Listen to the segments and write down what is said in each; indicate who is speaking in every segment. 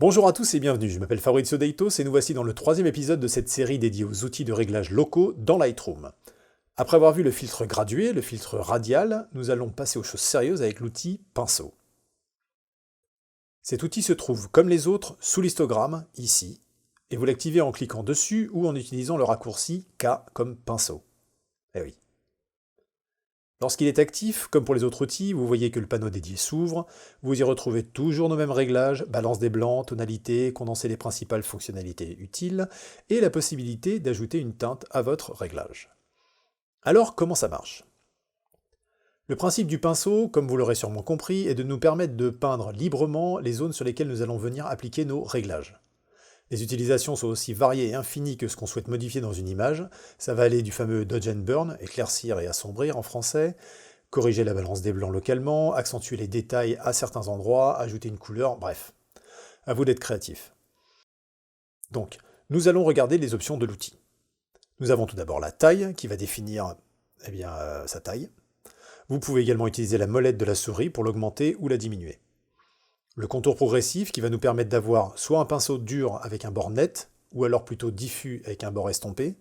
Speaker 1: Bonjour à tous et bienvenue, je m'appelle Fabrizio Deitos et nous voici dans le troisième épisode de cette série dédiée aux outils de réglage locaux dans Lightroom. Après avoir vu le filtre gradué, le filtre radial, nous allons passer aux choses sérieuses avec l'outil pinceau. Cet outil se trouve, comme les autres, sous l'histogramme, ici, et vous l'activez en cliquant dessus ou en utilisant le raccourci K comme pinceau. Eh oui. Lorsqu'il est actif, comme pour les autres outils, vous voyez que le panneau dédié s'ouvre, vous y retrouvez toujours nos mêmes réglages, balance des blancs, tonalité, condenser les principales fonctionnalités utiles, et la possibilité d'ajouter une teinte à votre réglage. Alors, comment ça marche? Le principe du pinceau, comme vous l'aurez sûrement compris, est de nous permettre de peindre librement les zones sur lesquelles nous allons venir appliquer nos réglages. Les utilisations sont aussi variées et infinies que ce qu'on souhaite modifier dans une image. Ça va aller du fameux Dodge and Burn, éclaircir et assombrir en français, corriger la balance des blancs localement, accentuer les détails à certains endroits, ajouter une couleur, bref. À vous d'être créatif. Donc, nous allons regarder les options de l'outil. Nous avons tout d'abord la taille, qui va définir sa taille. Vous pouvez également utiliser la molette de la souris pour l'augmenter ou la diminuer. Le contour progressif qui va nous permettre d'avoir soit un pinceau dur avec un bord net, ou alors plutôt diffus avec un bord estompé.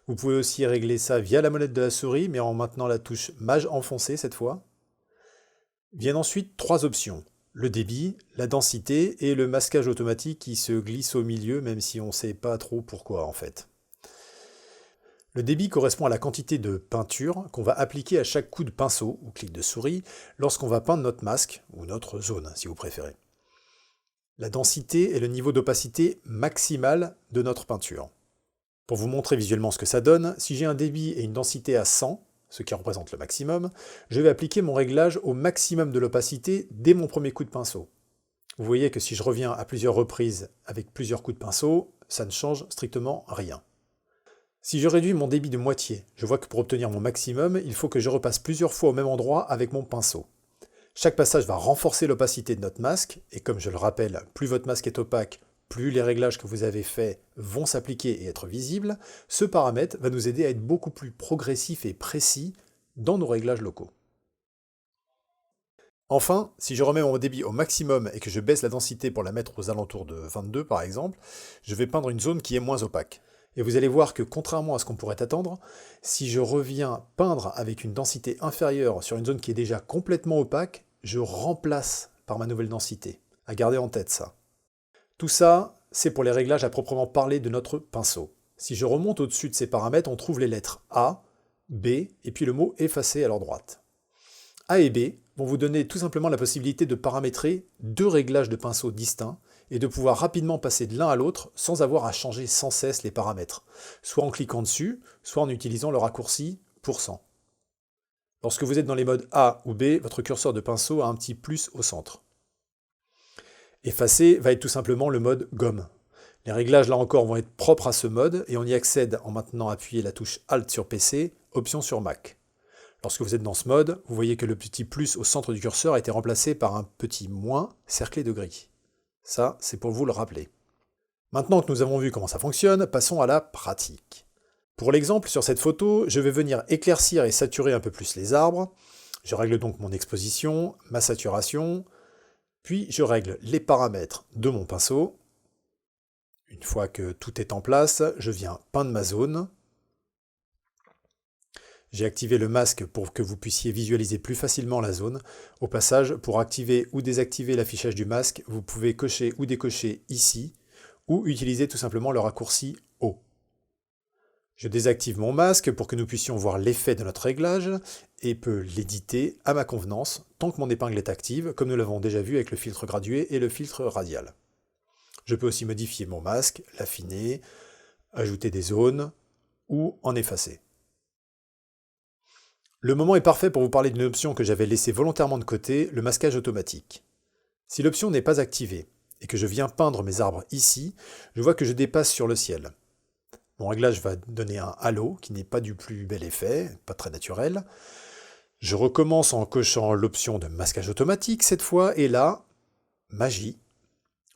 Speaker 1: Vous pouvez aussi régler ça via la molette de la souris, mais en maintenant la touche Maj enfoncée cette fois. Viennent ensuite trois options, le débit, la densité et le masquage automatique qui se glisse au milieu, même si on ne sait pas trop pourquoi en fait. Le débit correspond à la quantité de peinture qu'on va appliquer à chaque coup de pinceau ou clic de souris lorsqu'on va peindre notre masque, ou notre zone si vous préférez. La densité est le niveau d'opacité maximal de notre peinture. Pour vous montrer visuellement ce que ça donne, si j'ai un débit et une densité à 100, ce qui représente le maximum, je vais appliquer mon réglage au maximum de l'opacité dès mon premier coup de pinceau. Vous voyez que si je reviens à plusieurs reprises avec plusieurs coups de pinceau, ça ne change strictement rien. Si je réduis mon débit de moitié, je vois que pour obtenir mon maximum, il faut que je repasse plusieurs fois au même endroit avec mon pinceau. Chaque passage va renforcer l'opacité de notre masque, et comme je le rappelle, plus votre masque est opaque, plus les réglages que vous avez faits vont s'appliquer et être visibles. Ce paramètre va nous aider à être beaucoup plus progressif et précis dans nos réglages locaux. Enfin, si je remets mon débit au maximum et que je baisse la densité pour la mettre aux alentours de 22 par exemple, je vais peindre une zone qui est moins opaque. Et vous allez voir que contrairement à ce qu'on pourrait attendre, si je reviens peindre avec une densité inférieure sur une zone qui est déjà complètement opaque, je remplace par ma nouvelle densité. À garder en tête ça. Tout ça, c'est pour les réglages à proprement parler de notre pinceau. Si je remonte au-dessus de ces paramètres, on trouve les lettres A, B et puis le mot effacer à leur droite. A et B vont vous donner tout simplement la possibilité de paramétrer deux réglages de pinceau distincts et de pouvoir rapidement passer de l'un à l'autre sans avoir à changer sans cesse les paramètres, soit en cliquant dessus, soit en utilisant le raccourci %. Lorsque vous êtes dans les modes A ou B, votre curseur de pinceau a un petit plus au centre. Effacer va être tout simplement le mode gomme. Les réglages là encore vont être propres à ce mode et on y accède en maintenant appuyant la touche Alt sur PC, Option sur Mac. Lorsque vous êtes dans ce mode, vous voyez que le petit plus au centre du curseur a été remplacé par un petit moins cerclé de gris. Ça, c'est pour vous le rappeler. Maintenant que nous avons vu comment ça fonctionne, passons à la pratique. Pour l'exemple, sur cette photo, je vais venir éclaircir et saturer un peu plus les arbres. Je règle donc mon exposition, ma saturation, puis je règle les paramètres de mon pinceau. Une fois que tout est en place, je viens peindre ma zone. J'ai activé le masque pour que vous puissiez visualiser plus facilement la zone. Au passage, pour activer ou désactiver l'affichage du masque, vous pouvez cocher ou décocher ici, ou utiliser tout simplement le raccourci O. Je désactive mon masque pour que nous puissions voir l'effet de notre réglage et peux l'éditer à ma convenance tant que mon épingle est active, comme nous l'avons déjà vu avec le filtre gradué et le filtre radial. Je peux aussi modifier mon masque, l'affiner, ajouter des zones ou en effacer. Le moment est parfait pour vous parler d'une option que j'avais laissée volontairement de côté, le masquage automatique. Si l'option n'est pas activée et que je viens peindre mes arbres ici, je vois que je dépasse sur le ciel. Mon réglage va donner un halo qui n'est pas du plus bel effet, pas très naturel. Je recommence en cochant l'option de masquage automatique cette fois, et là, magie.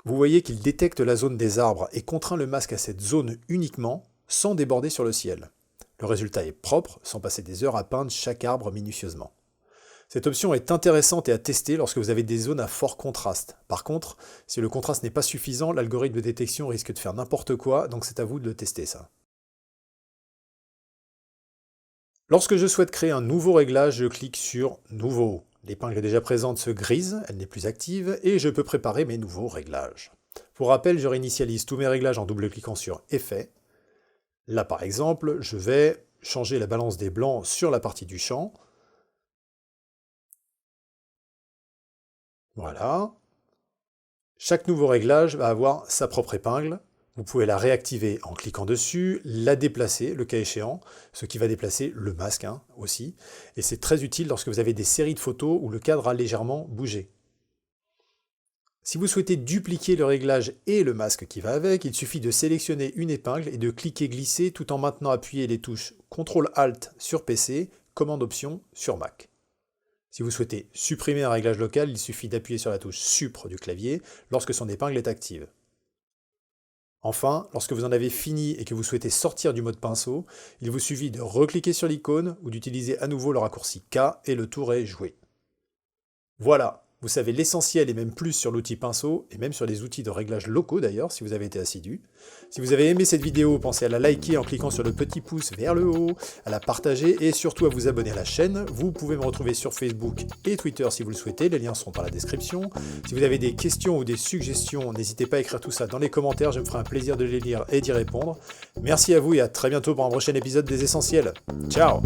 Speaker 1: Vous voyez qu'il détecte la zone des arbres et contraint le masque à cette zone uniquement, sans déborder sur le ciel. Le résultat est propre, sans passer des heures à peindre chaque arbre minutieusement. Cette option est intéressante et à tester lorsque vous avez des zones à fort contraste. Par contre, si le contraste n'est pas suffisant, l'algorithme de détection risque de faire n'importe quoi, donc c'est à vous de le tester ça. Lorsque je souhaite créer un nouveau réglage, je clique sur Nouveau. L'épingle déjà présente se grise, elle n'est plus active, et je peux préparer mes nouveaux réglages. Pour rappel, je réinitialise tous mes réglages en double-cliquant sur Effets. Là par exemple, je vais changer la balance des blancs sur la partie du champ. Voilà. Chaque nouveau réglage va avoir sa propre épingle. Vous pouvez la réactiver en cliquant dessus, la déplacer le cas échéant, ce qui va déplacer le masque aussi. Et c'est très utile lorsque vous avez des séries de photos où le cadre a légèrement bougé. Si vous souhaitez dupliquer le réglage et le masque qui va avec, il suffit de sélectionner une épingle et de cliquer glisser tout en maintenant appuyé les touches CTRL-ALT sur PC, Commande-Option sur Mac. Si vous souhaitez supprimer un réglage local, il suffit d'appuyer sur la touche Supr du clavier lorsque son épingle est active. Enfin, lorsque vous en avez fini et que vous souhaitez sortir du mode pinceau, il vous suffit de recliquer sur l'icône ou d'utiliser à nouveau le raccourci K et le tour est joué. Voilà, vous savez l'essentiel et même plus sur l'outil pinceau et même sur les outils de réglage locaux d'ailleurs si vous avez été assidu. Si vous avez aimé cette vidéo, pensez à la liker en cliquant sur le petit pouce vers le haut, à la partager et surtout à vous abonner à la chaîne. Vous pouvez me retrouver sur Facebook et Twitter si vous le souhaitez, les liens sont dans la description. Si vous avez des questions ou des suggestions, n'hésitez pas à écrire tout ça dans les commentaires, je me ferai un plaisir de les lire et d'y répondre. Merci à vous et à très bientôt pour un prochain épisode des Essentiels. Ciao!